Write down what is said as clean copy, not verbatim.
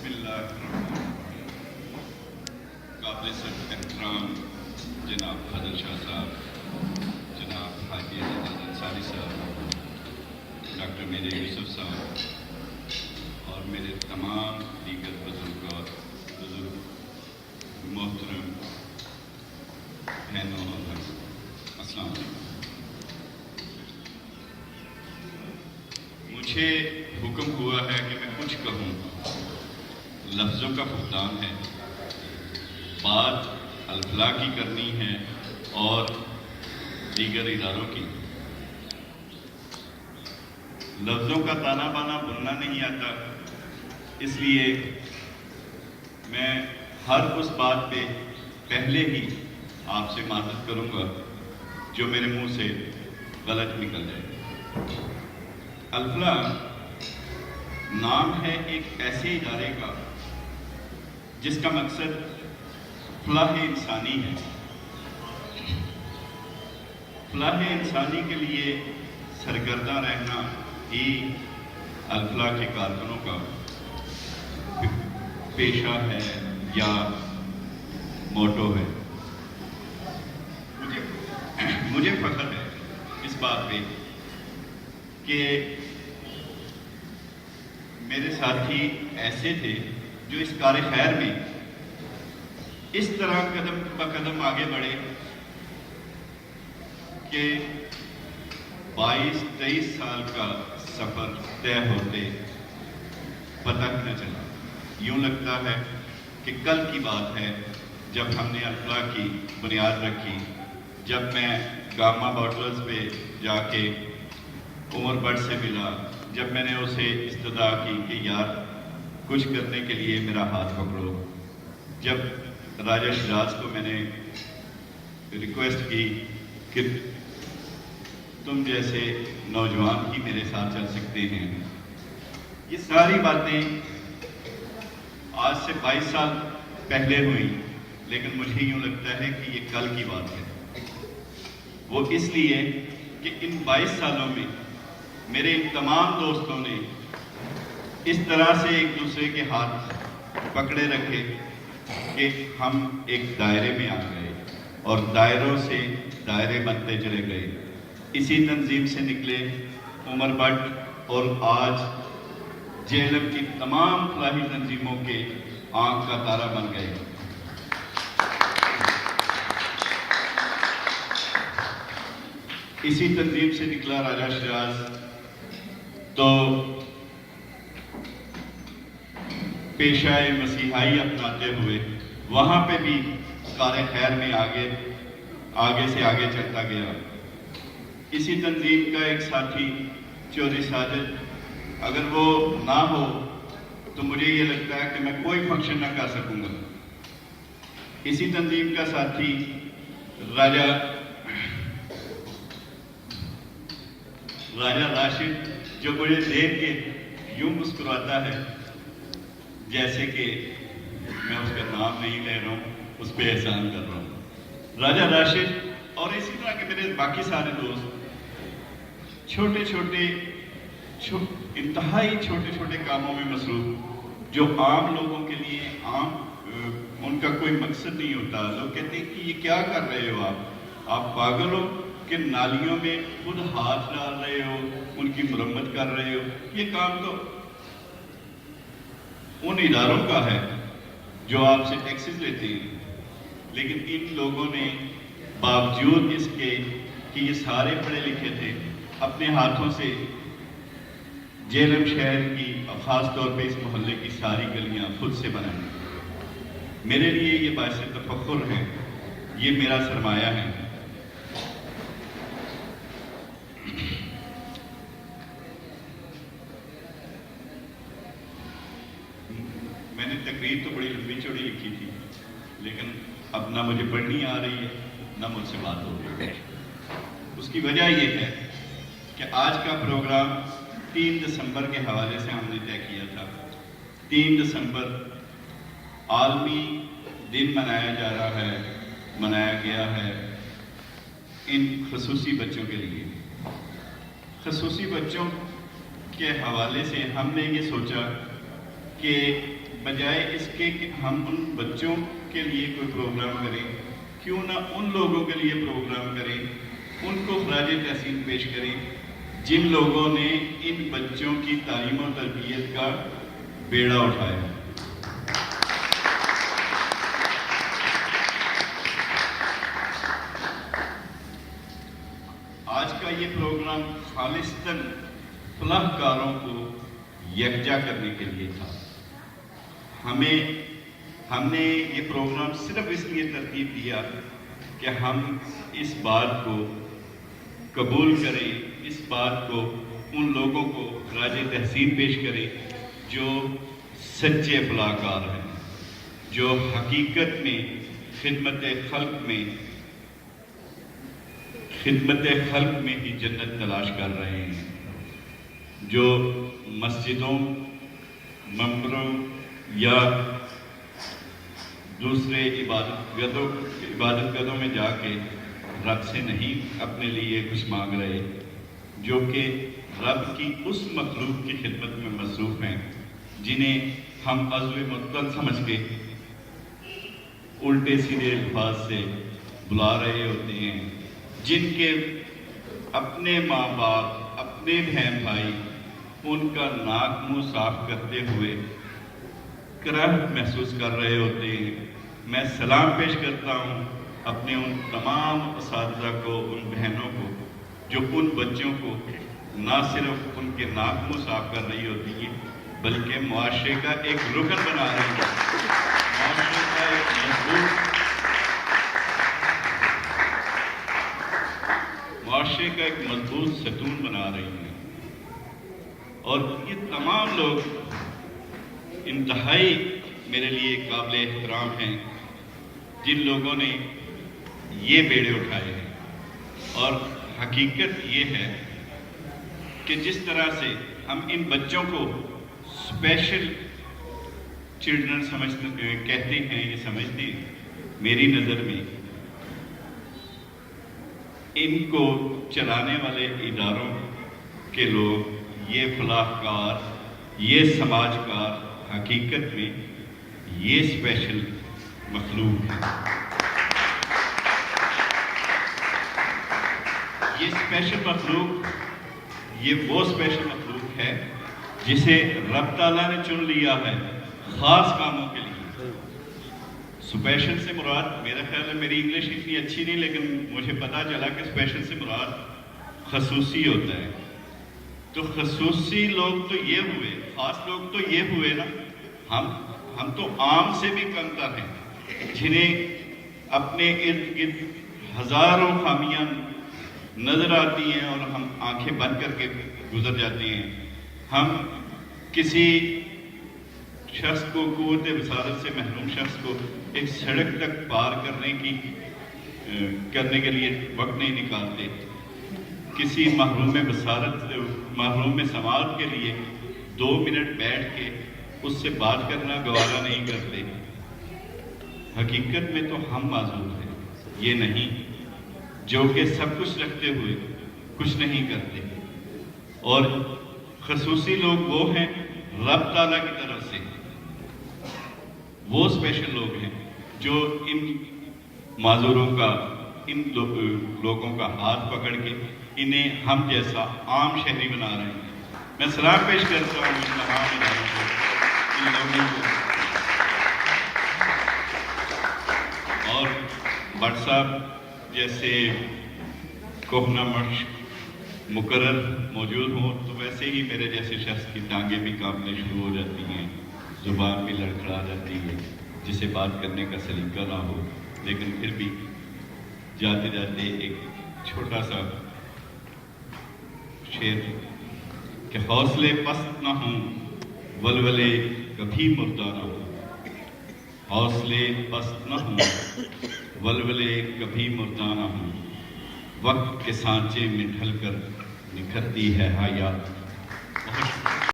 बिस्मिल्लाह काबिल एहतराम जनाब फजल शाह साहब, जनाब हाजी एजाज अंसारी साहब, डॉक्टर मेरे यूसुफ साहब और मेरे तमाम दीगर बुजुर्ग मोहतरम बहनों और भाइयों, अस्सलाम वालेकुम। मुझे हुक्म हुआ है कि मैं कुछ कहूँ। लफ्ज़ों का फुकदान है, बात अल-फलाह की करनी है और दीगर इदारों की। लफ्ज़ों का ताना बाना बुनना नहीं आता, इसलिए मैं हर उस बात पे पहले ही आपसे माज़रत करूँगा जो मेरे मुंह से गलत निकल जाए। अल-फलाह नाम है एक ऐसे इदारे का जिसका मकसद फलाह इंसानी है। फलाह इंसानी के लिए सरगर्दा रहना ही अल-फलाह के कारकुनों का पेशा है या मोटो है। मुझे फख्र है इस बात पे कि मेरे साथी ऐसे थे जो इस कार खैर में इस तरह कदम ब कदम आगे बढ़े कि 22-23 साल का सफर तय होते पता ही न चला। यूं लगता है कि कल की बात है जब हमने अल-फलाह की बुनियाद रखी, जब मैं गामा बॉटल्स पे जाके उमर भट्ट से मिला, जब मैंने उसे इस्तदा की कि यार कुछ करने के लिए मेरा हाथ पकड़ो, जब राजा शिराज को मैंने रिक्वेस्ट की कि तुम जैसे नौजवान ही मेरे साथ चल सकते हैं। ये सारी बातें आज से 22 साल पहले हुई, लेकिन मुझे यूं लगता है कि ये कल की बात है। वो इसलिए कि इन 22 सालों में मेरे इन तमाम दोस्तों ने इस तरह से एक दूसरे के हाथ पकड़े रखे कि हम एक दायरे में आ गए और दायरों से दायरे बनते चले गए। इसी तंजीम से निकले उमर भट्ट और आज जेएलएम की तमाम फलाही तंजीमों के आंख का तारा बन गए। इसी तंजीम से निकला राजा शिराज, तो पेशाए मसीहाई अपनाते हुए वहां पे भी कार खैर में आगे से आगे चलता गया। इसी तंजीम का एक साथी चोरी साजिद, अगर वो ना हो तो मुझे ये लगता है कि मैं कोई फंक्शन ना कर सकूंगा। इसी तंजीम का साथी राजा राशिद, जो मुझे देख के यूं मुस्कुराता है जैसे कि मैं उसका नाम नहीं ले रहा हूं, उस पर एहसान कर रहा हूं। राजा राशिद और इसी तरह के मेरे बाकी सारे दोस्त छोटे छोटे इंतहाई छोटे छोटे कामों में मसरूफ, जो आम लोगों के लिए उनका कोई मकसद नहीं होता। लोग कहते हैं कि ये क्या कर रहे हो आप पागल हो कि नालियों में खुद हाथ डाल रहे हो, उनकी मरम्मत कर रहे हो। ये काम तो उन इदारों का है जो आपसे टैक्सेस लेते हैं, लेकिन इन लोगों ने बावजूद इसके कि ये सारे पढ़े लिखे थे, अपने हाथों से जेएलएम शहर की और ख़ास तौर पे इस मोहल्ले की सारी गलियां खुद से बनाई। मेरे लिए ये बाइस तफख्रुर है, ये मेरा सरमाया है। मैंने तकरीर तो बड़ी लंबी चौड़ी लिखी थी, लेकिन अब ना मुझे पढ़नी आ रही है ना मुझसे बात हो रही है। उसकी वजह यह है कि आज का प्रोग्राम 3 दिसंबर के हवाले से हमने तय किया था। 3 दिसंबर आलमी दिन मनाया गया है इन खसूसी बच्चों के लिए। खसूसी बच्चों के हवाले से हमने ये सोचा کہ بجائے اس کے کہ ہم ان بچوں کے لیے کوئی پروگرام کریں، کیوں نہ ان لوگوں کے لیے پروگرام کریں، ان کو خراج تحسین پیش کریں جن لوگوں نے ان بچوں کی تعلیم و تربیت کا بیڑا اٹھایا۔ آج کا یہ پروگرام خالصتاً فلاح کاروں کو یکجا کرنے کے لیے تھا۔ ہم نے یہ پروگرام صرف اس لیے ترتیب دیا کہ ہم اس بات کو قبول کریں، اس بات کو ان لوگوں کو خراج تحسین پیش کریں جو سچے فلاح کار ہیں، جو حقیقت میں خدمت خلق میں ہی جنت تلاش کر رہے ہیں، جو مسجدوں، منبروں یا دوسرے عبادت گاہوں میں جا کے رب سے نہیں اپنے لیے کچھ مانگ رہے، جو کہ رب کی اس مخلوق کی خدمت میں مصروف ہیں جنہیں ہم عضو مطلق سمجھ کے الٹے سیدھے الفاظ سے بلا رہے ہوتے ہیں، جن کے اپنے ماں باپ، اپنے بہن بھائی ان کا ناک منہ صاف کرتے ہوئے کراہت محسوس کر رہے ہوتے ہیں۔ میں سلام پیش کرتا ہوں اپنے ان تمام اساتذہ کو، ان بہنوں کو جو ان بچوں کو نہ صرف ان کے ناک منہ صاف کر رہی ہوتی ہیں بلکہ معاشرے کا ایک رکن بنا رہی ہیں، معاشرے کا ایک مضبوط ستون بنا رہی ہیں۔ اور یہ تمام لوگ انتہائی میرے لیے قابل احترام ہیں جن لوگوں نے یہ بیڑے اٹھائے ہیں۔ اور حقیقت یہ ہے کہ جس طرح سے ہم ان بچوں کو اسپیشل چلڈرن کہتے ہیں، یہ سمجھتے ہیں، میری نظر میں ان کو چلانے والے اداروں کے لوگ، یہ فلاح کار، یہ سماج کار حقیقت میں یہ اسپیشل مخلوق ہے۔ یہ اسپیشل مخلوق، یہ وہ اسپیشل مخلوق ہے جسے رب تعالیٰ نے چن لیا ہے خاص کاموں کے لیے۔ اسپیشل سے مراد، میرا خیال ہے میری انگلش اتنی اچھی نہیں لیکن مجھے پتا چلا کہ اسپیشل سے مراد خصوصی ہوتا ہے۔ تو خصوصی لوگ تو یہ ہوئے، خاص لوگ تو یہ ہوئے نا، ہم تو عام سے بھی کم تر ہیں جنہیں اپنے ارد گرد ہزاروں خامیاں نظر آتی ہیں اور ہم آنکھیں بند کر کے گزر جاتے ہیں۔ ہم کسی شخص کو، قوت بصارت سے محروم شخص کو ایک سڑک تک پار کرنے کے لیے وقت نہیں نکالتے، کسی محروم سماعت کے لیے 2 منٹ بیٹھ کے اس سے بات کرنا گوارا نہیں کرتے۔ حقیقت میں تو ہم معذور ہیں، یہ نہیں جو کہ سب کچھ رکھتے ہوئے کچھ نہیں کرتے۔ اور خصوصی لوگ وہ ہیں رب تعالیٰ کی طرف سے، وہ اسپیشل لوگ ہیں جو ان معذوروں کا، ان لوگوں کا ہاتھ پکڑ کے انہیں ہم جیسا عام شہری بنا رہے ہیں۔ میں سلام پیش کرتا ہوں ان تمام اداروں کو، ان لوگوں کو۔ اور بٹ صاحب جیسے کوہنا مشق مقرر موجود ہوں تو ویسے ہی میرے جیسے شخص کی ٹانگیں بھی کانپنے شروع ہو جاتی ہیں، زبان بھی لڑکھڑا جاتی ہے، جسے بات کرنے کا سلیقہ نہ ہو، لیکن پھر بھی جاتے جاتے ایک چھوٹا سا شعر کہ حوصلے پست نہ ہوں، ولولے کبھی مردہ نہ ہوں، حوصلے پست نہ ہوں، ولولے کبھی مردہ نہ ہوں، وقت کے سانچے میں ڈھل کر نکھرتی ہے حیات،